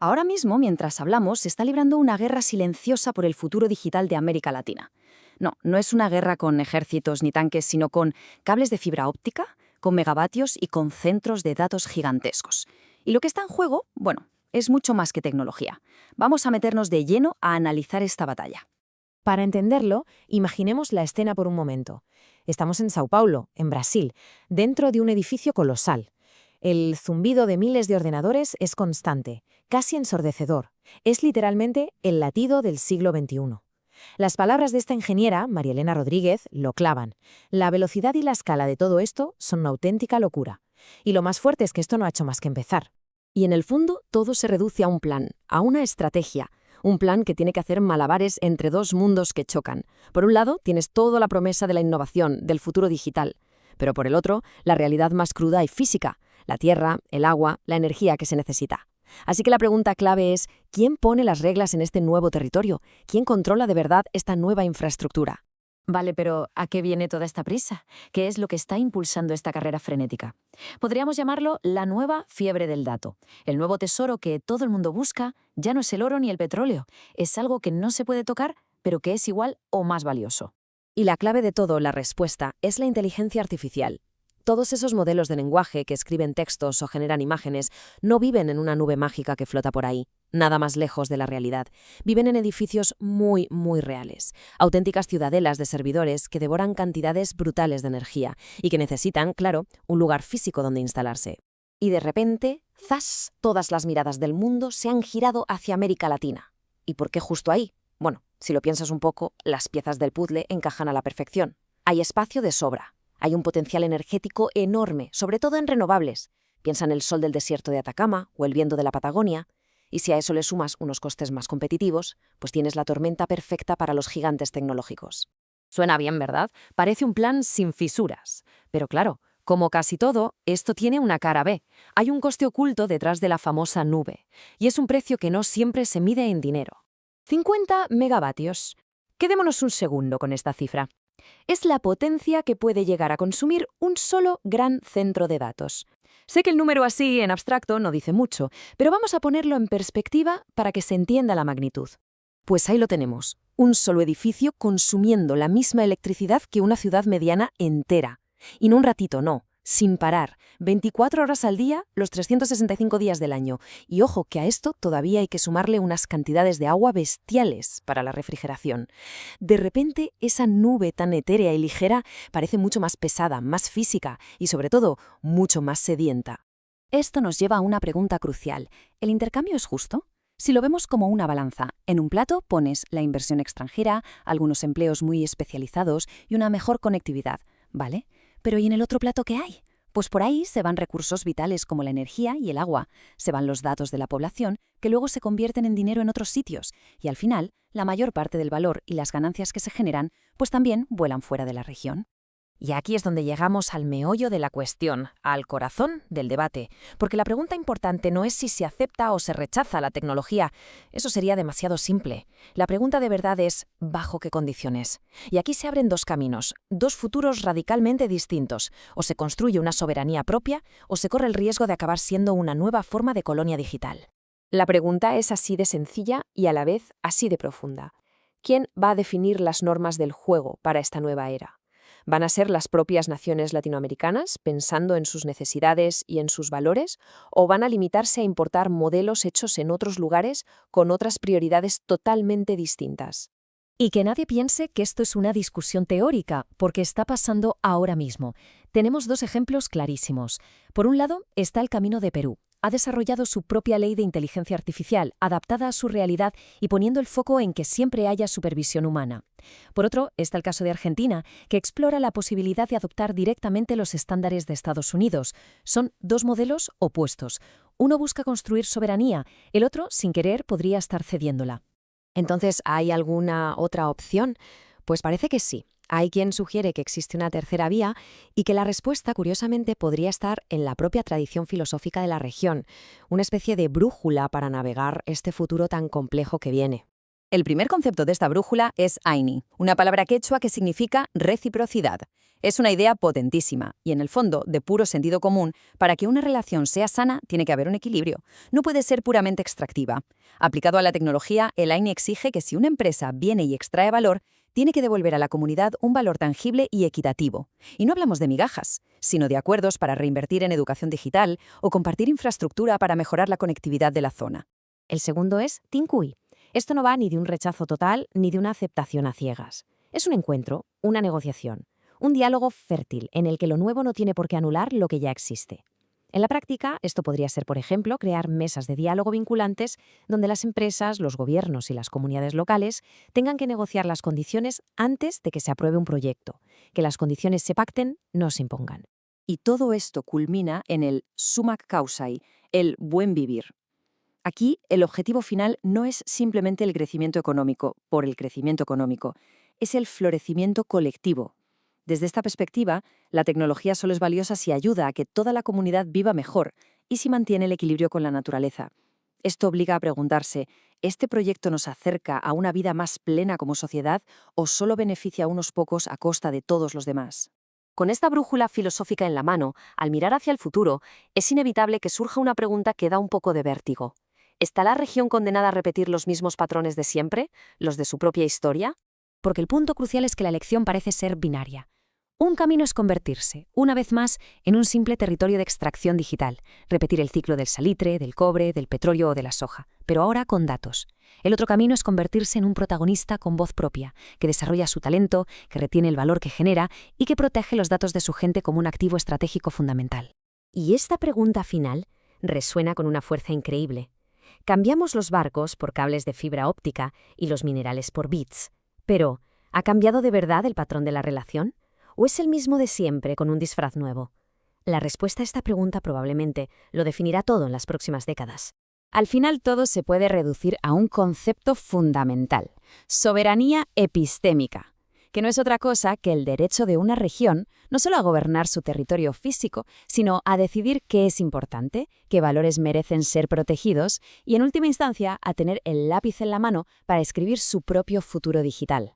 Ahora mismo, mientras hablamos, se está librando una guerra silenciosa por el futuro digital de América Latina. No, no es una guerra con ejércitos ni tanques, sino con cables de fibra óptica, con megavatios y con centros de datos gigantescos. Y lo que está en juego, bueno, es mucho más que tecnología. Vamos a meternos de lleno a analizar esta batalla. Para entenderlo, imaginemos la escena por un momento. Estamos en Sao Paulo, en Brasil, dentro de un edificio colosal. El zumbido de miles de ordenadores es constante, casi ensordecedor. Es literalmente el latido del siglo XXI. Las palabras de esta ingeniera, María Elena Rodríguez, lo clavan. La velocidad y la escala de todo esto son una auténtica locura. Y lo más fuerte es que esto no ha hecho más que empezar. Y en el fondo todo se reduce a un plan, a una estrategia. Un plan que tiene que hacer malabares entre dos mundos que chocan. Por un lado, tienes toda la promesa de la innovación, del futuro digital. Pero por el otro, la realidad más cruda y física. La tierra, el agua, la energía que se necesita. Así que la pregunta clave es, ¿quién pone las reglas en este nuevo territorio? ¿Quién controla de verdad esta nueva infraestructura? Vale, pero ¿a qué viene toda esta prisa? ¿Qué es lo que está impulsando esta carrera frenética? Podríamos llamarlo la nueva fiebre del dato. El nuevo tesoro que todo el mundo busca ya no es el oro ni el petróleo. Es algo que no se puede tocar, pero que es igual o más valioso. Y la clave de todo, la respuesta, es la inteligencia artificial. Todos esos modelos de lenguaje que escriben textos o generan imágenes no viven en una nube mágica que flota por ahí, nada más lejos de la realidad. Viven en edificios muy, muy reales, auténticas ciudadelas de servidores que devoran cantidades brutales de energía y que necesitan, claro, un lugar físico donde instalarse. Y de repente, ¡zas!, todas las miradas del mundo se han girado hacia América Latina. ¿Y por qué justo ahí? Bueno, si lo piensas un poco, las piezas del puzzle encajan a la perfección. Hay espacio de sobra. Hay un potencial energético enorme, sobre todo en renovables. Piensa en el sol del desierto de Atacama o el viento de la Patagonia. Y si a eso le sumas unos costes más competitivos, pues tienes la tormenta perfecta para los gigantes tecnológicos. Suena bien, ¿verdad? Parece un plan sin fisuras. Pero claro, como casi todo, esto tiene una cara B. Hay un coste oculto detrás de la famosa nube. Y es un precio que no siempre se mide en dinero. 50 megavatios. Quedémonos un segundo con esta cifra. Es la potencia que puede llegar a consumir un solo gran centro de datos. Sé que el número así, en abstracto, no dice mucho, pero vamos a ponerlo en perspectiva para que se entienda la magnitud. Pues ahí lo tenemos, un solo edificio consumiendo la misma electricidad que una ciudad mediana entera. Y no un ratito, no, sin parar, 24 horas al día, los 365 días del año. Y ojo que a esto todavía hay que sumarle unas cantidades de agua bestiales para la refrigeración. De repente, esa nube tan etérea y ligera parece mucho más pesada, más física y, sobre todo, mucho más sedienta. Esto nos lleva a una pregunta crucial. ¿El intercambio es justo? Si lo vemos como una balanza, en un plato pones la inversión extranjera, algunos empleos muy especializados y una mejor conectividad, ¿vale? Pero ¿y en el otro plato qué hay? Pues por ahí se van recursos vitales como la energía y el agua, se van los datos de la población que luego se convierten en dinero en otros sitios y al final la mayor parte del valor y las ganancias que se generan pues también vuelan fuera de la región. Y aquí es donde llegamos al meollo de la cuestión, al corazón del debate, porque la pregunta importante no es si se acepta o se rechaza la tecnología, eso sería demasiado simple. La pregunta de verdad es, ¿bajo qué condiciones? Y aquí se abren dos caminos, dos futuros radicalmente distintos, o se construye una soberanía propia, o se corre el riesgo de acabar siendo una nueva forma de colonia digital. La pregunta es así de sencilla y a la vez así de profunda. ¿Quién va a definir las normas del juego para esta nueva era? ¿Van a ser las propias naciones latinoamericanas, pensando en sus necesidades y en sus valores? ¿O van a limitarse a importar modelos hechos en otros lugares con otras prioridades totalmente distintas? Y que nadie piense que esto es una discusión teórica, porque está pasando ahora mismo. Tenemos dos ejemplos clarísimos. Por un lado, está el camino de Perú. Ha desarrollado su propia ley de inteligencia artificial, adaptada a su realidad y poniendo el foco en que siempre haya supervisión humana. Por otro, está el caso de Argentina, que explora la posibilidad de adoptar directamente los estándares de Estados Unidos. Son dos modelos opuestos. Uno busca construir soberanía, el otro, sin querer, podría estar cediéndola. Entonces, ¿hay alguna otra opción? Pues parece que sí. Hay quien sugiere que existe una tercera vía y que la respuesta, curiosamente, podría estar en la propia tradición filosófica de la región, una especie de brújula para navegar este futuro tan complejo que viene. El primer concepto de esta brújula es Aini, una palabra quechua que significa reciprocidad. Es una idea potentísima y, en el fondo, de puro sentido común. Para que una relación sea sana, tiene que haber un equilibrio. No puede ser puramente extractiva. Aplicado a la tecnología, el Aini exige que si una empresa viene y extrae valor, tiene que devolver a la comunidad un valor tangible y equitativo. Y no hablamos de migajas, sino de acuerdos para reinvertir en educación digital o compartir infraestructura para mejorar la conectividad de la zona. El segundo es Tincui. Esto no va ni de un rechazo total ni de una aceptación a ciegas. Es un encuentro, una negociación, un diálogo fértil en el que lo nuevo no tiene por qué anular lo que ya existe. En la práctica, esto podría ser, por ejemplo, crear mesas de diálogo vinculantes donde las empresas, los gobiernos y las comunidades locales tengan que negociar las condiciones antes de que se apruebe un proyecto, que las condiciones se pacten, no se impongan. Y todo esto culmina en el sumac causai, el buen vivir. Aquí, el objetivo final no es simplemente el crecimiento económico por el crecimiento económico, es el florecimiento colectivo. Desde esta perspectiva, la tecnología solo es valiosa si ayuda a que toda la comunidad viva mejor y si mantiene el equilibrio con la naturaleza. Esto obliga a preguntarse, ¿este proyecto nos acerca a una vida más plena como sociedad o solo beneficia a unos pocos a costa de todos los demás? Con esta brújula filosófica en la mano, al mirar hacia el futuro, es inevitable que surja una pregunta que da un poco de vértigo. ¿Está la región condenada a repetir los mismos patrones de siempre, los de su propia historia? Porque el punto crucial es que la elección parece ser binaria. Un camino es convertirse, una vez más, en un simple territorio de extracción digital, repetir el ciclo del salitre, del cobre, del petróleo o de la soja, pero ahora con datos. El otro camino es convertirse en un protagonista con voz propia, que desarrolla su talento, que retiene el valor que genera y que protege los datos de su gente como un activo estratégico fundamental. Y esta pregunta final resuena con una fuerza increíble. Cambiamos los barcos por cables de fibra óptica y los minerales por bits. Pero, ¿ha cambiado de verdad el patrón de la relación? ¿O es el mismo de siempre con un disfraz nuevo? La respuesta a esta pregunta probablemente lo definirá todo en las próximas décadas. Al final todo se puede reducir a un concepto fundamental: soberanía epistémica, que no es otra cosa que el derecho de una región no solo a gobernar su territorio físico, sino a decidir qué es importante, qué valores merecen ser protegidos y, en última instancia, a tener el lápiz en la mano para escribir su propio futuro digital.